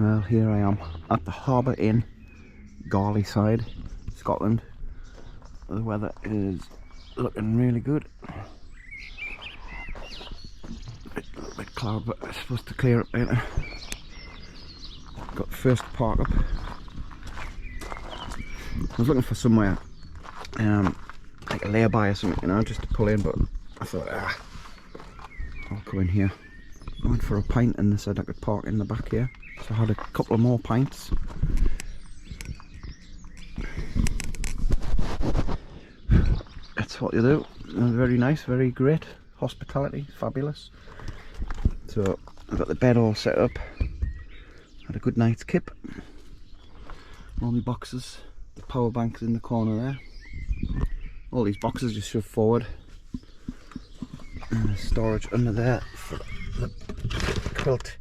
Well, here I am at the Harbour Inn, Garley side, Scotland. The weather is looking really good. A little bit cloud, but it's supposed to clear up later. Got the first park up. I was looking for somewhere like a lay-by or something, you know, just to pull in, but I thought, I'll come in here. I went for a pint and they said I could park in the back here, so I had a couple of more pints. That's what you do. Very nice, very great hospitality, fabulous. So I've got the bed all set up, had a good night's kip, all my boxes, the power bank's in the corner there, all these boxes just shoved forward, and there's storage under there for the quilt.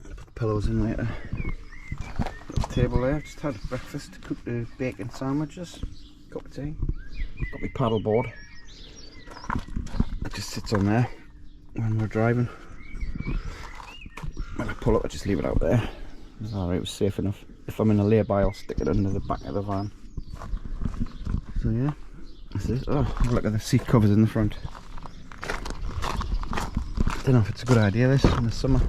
Put the pillows in later. Got the table there, just had breakfast, cooked the bacon sandwiches, cup of tea, got my paddle board. It just sits on there when we're driving. When I pull up I just leave it out there. It's alright, it was safe enough. If I'm in a lay-by I'll stick it under the back of the van. So yeah, that's it. Oh, look at the seat covers in the front. Don't know if it's a good idea this in the summer.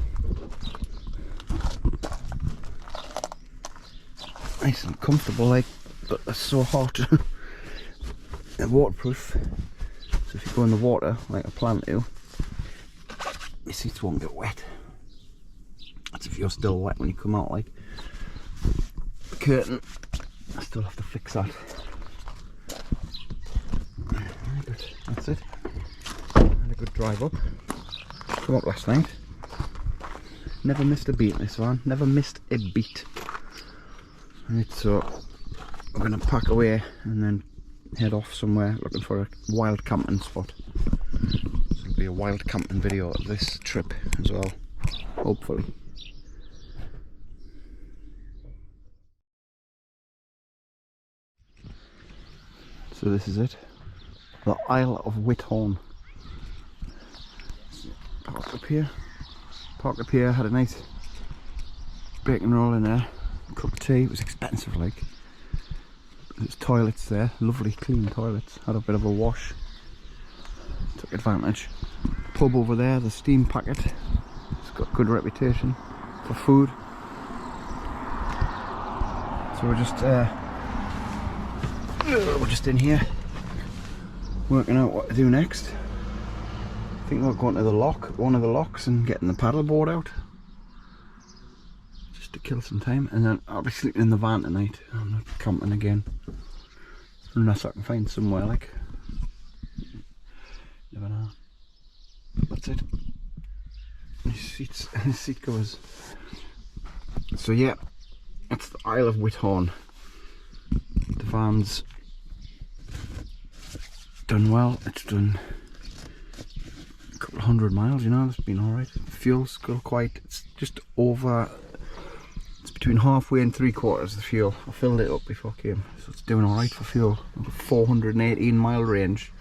Nice and comfortable, like, but they're so hot. They're waterproof, so if you go in the water like I plan to, your seats won't get wet. That's if you're still wet when you come out, like the curtain. I still have to fix that. But that's it. Had a good drive up. Come up last night. Never missed a beat in this van. Never missed a beat. Right, so we're gonna pack away and then head off somewhere looking for a wild camping spot. So it'll be a wild camping video of this trip as well, hopefully. So this is it, the Isle of Whithorn. Parked up here, had a nice bacon roll in there, cup of tea. It was expensive, like. There's toilets there, lovely clean toilets. Had a bit of a wash, took advantage. Pub over there, the Steam Packet. It's got good reputation for food. So we're just in here working out what to do next. I think we're going to the lock, one of the locks, and getting the paddleboard out just to kill some time, and then I'll be sleeping in the van tonight. I'm not camping again unless I can find somewhere, like, never know. That's it. These seat covers. So yeah, that's the Isle of Whithorn. The van's done well. It's done a couple of 100 miles, you know. It's been alright. Fuel's still quite, it's just over, it's between halfway and 3/4 the fuel. I filled it up before I came, so it's doing alright for fuel. 418 mile range.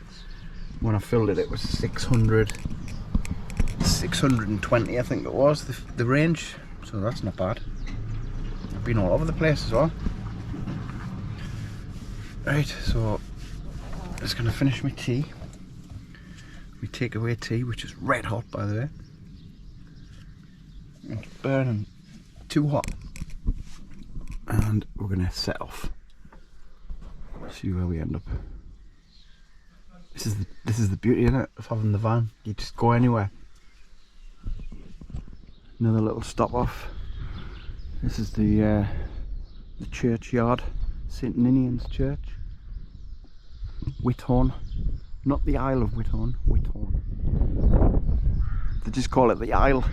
When I filled it, it was 620 I think it was, the range, so that's not bad. I've been all over the place as well. Right, so I'm just going to finish my tea, my takeaway tea, which is red hot, by the way. It's burning too hot, and we're going to set off, see where we end up. This is the beauty, innit, of having the van. You just go anywhere. Another little stop off. This is the churchyard, St Ninian's Church, Whithorn, not the Isle of Whithorn, Whithorn. They just call it the Isle.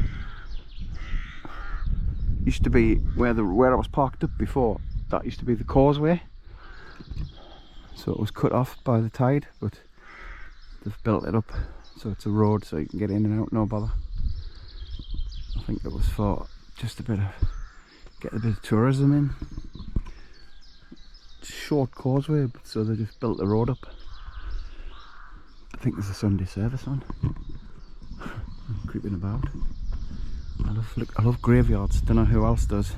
Used to be where I was parked up before. That used to be the causeway, so it was cut off by the tide, but they've built it up so it's a road, so you can get in and out, no bother. I think it was for just get a bit of tourism in. Short causeway, so they just built the road up. I think there's a Sunday service on. I'm creeping about. I love graveyards. Don't know who else does.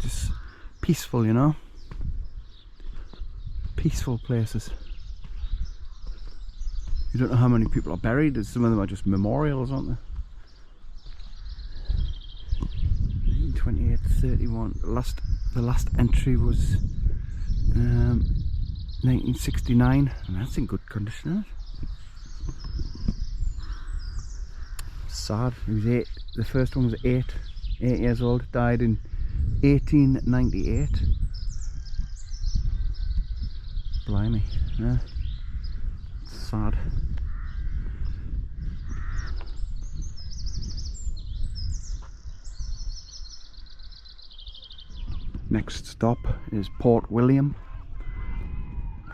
Just peaceful, you know. Peaceful places. You don't know how many people are buried. Some of them are just memorials, aren't they? 1928, 31. The last entry was 1969, and that's in good condition, isn't it? Sad. He was 8. The first one was 8 years old. Died in 1898. Blimey, yeah. Sad. Next stop is Port William.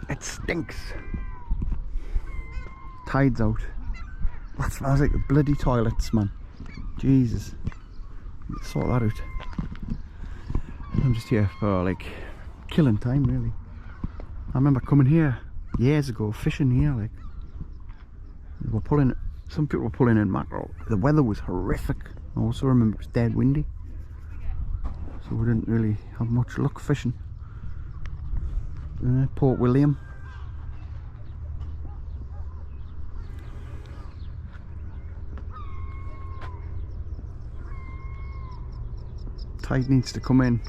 It stinks. Tide's out. That smells like the bloody toilets, man. Jesus. Sort that out. I'm just here for like killing time, really. I remember coming here years ago, fishing here, like some people were pulling in mackerel. The weather was horrific. I also remember it was dead windy, so we didn't really have much luck fishing. Port William. Tide needs to come in.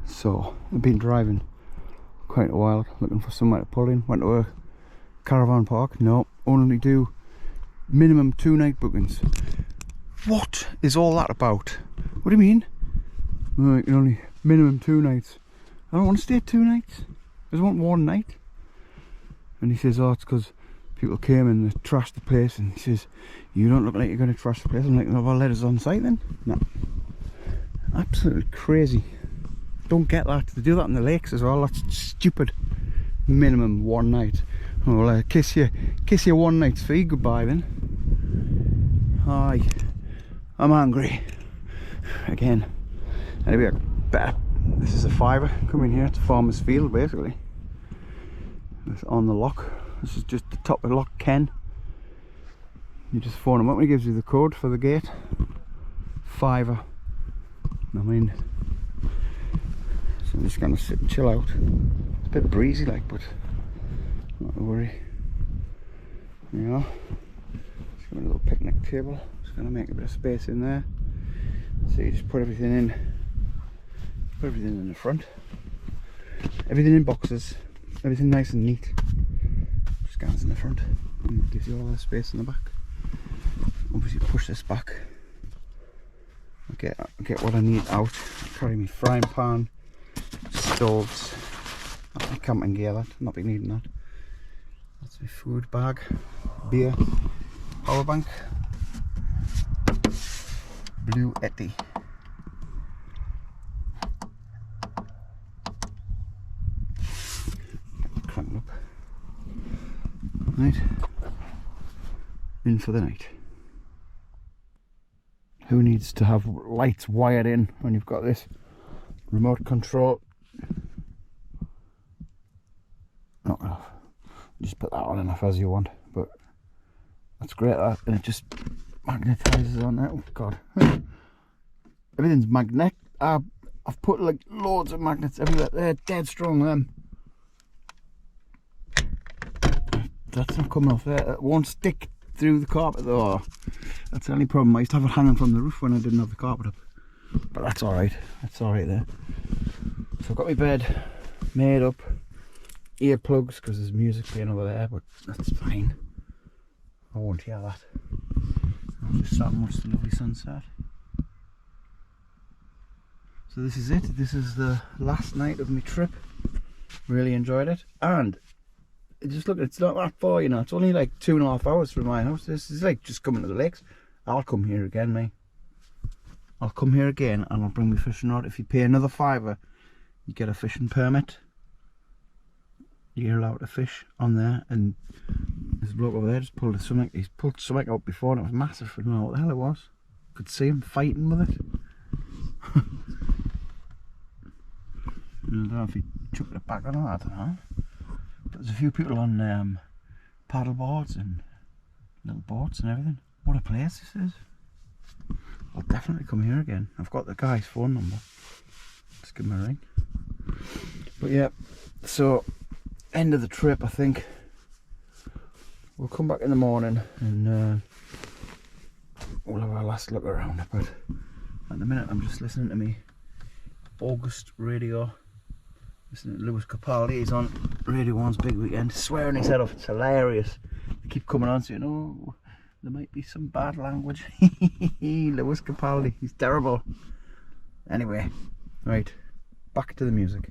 So I've been driving quite a while, looking for somewhere to pull in. Went to a caravan park. No, only do minimum 2 night bookings. What is all that about? What do you mean? Well, you can only minimum 2 nights. I don't want to stay 2 nights. I just want 1 night. And he says, oh, it's because people came and they trashed the place. And he says, you don't look like you're going to trash the place. I'm like, well, let us on site then. No, absolutely crazy. Don't get that. They do that in the lakes as well. That's stupid. Minimum 1 night. Oh, well, kiss your 1 night's fee goodbye then. Hi, I'm hungry again. Anyway, better. This is a fiver coming here to Farmer's Field, basically. It's on the lock. This is just the top of Lock Ken. You just phone him up and he gives you the code for the gate. Fiver. I mean, so I'm just gonna sit and chill out. It's a bit breezy like, but not to worry. You know, just got a little picnic table. Just gonna make a bit of space in there. So you just put everything in. Put everything in the front. Everything in boxes. Everything nice and neat. Just goes in the front and gives you all the space in the back. Obviously push this back. Get what I need out. Carry my frying pan, stoves, that's my camping gear, that, not be needing that. That's my food bag, beer, power bank, Blue Yeti. Crank up. Right, in for the night. Who needs to have lights wired in when you've got this remote control? Not enough. Just put that on enough as you want, but that's great, that, and it just magnetizes on there. Oh god, everything's magnet. I've put like loads of magnets everywhere. They're dead strong, them. That's not coming off there. It won't stick through the carpet though. That's the only problem. I used to have it hanging from the roof when I didn't have the carpet up, but that's alright. That's alright there. So I've got my bed made up, earplugs because there's music playing over there, but that's fine. I won't hear that. I'll just sat and watch the lovely sunset. So this is it. This is the last night of my trip. Really enjoyed it, and just look, it's not that far, you know. It's only like 2.5 hours from my house. This is like just coming to the lakes. I'll come here again, mate. I'll come here again and I'll bring my fishing rod. If you pay another £5, you get a fishing permit. You're allowed to fish on there, and there's a bloke over there just pulled something. He's pulled something out before and it was massive. I don't know what the hell it was. Could see him fighting with it. I don't know if he chucked it back or not, I don't know. But there's a few people on paddle boards and little boats and everything. What a place this is. I'll definitely come here again. I've got the guy's phone number. Just give him a ring. But yeah, so end of the trip, I think. We'll come back in the morning and we'll have our last look around. But at the minute I'm just listening to me August radio, listening to Lewis Capaldi. He's on Radio 1's Big Weekend, swearing his head off. It's hilarious. They keep coming on saying, oh, there might be some bad language. Lewis Capaldi, he's terrible. Anyway, right, back to the music.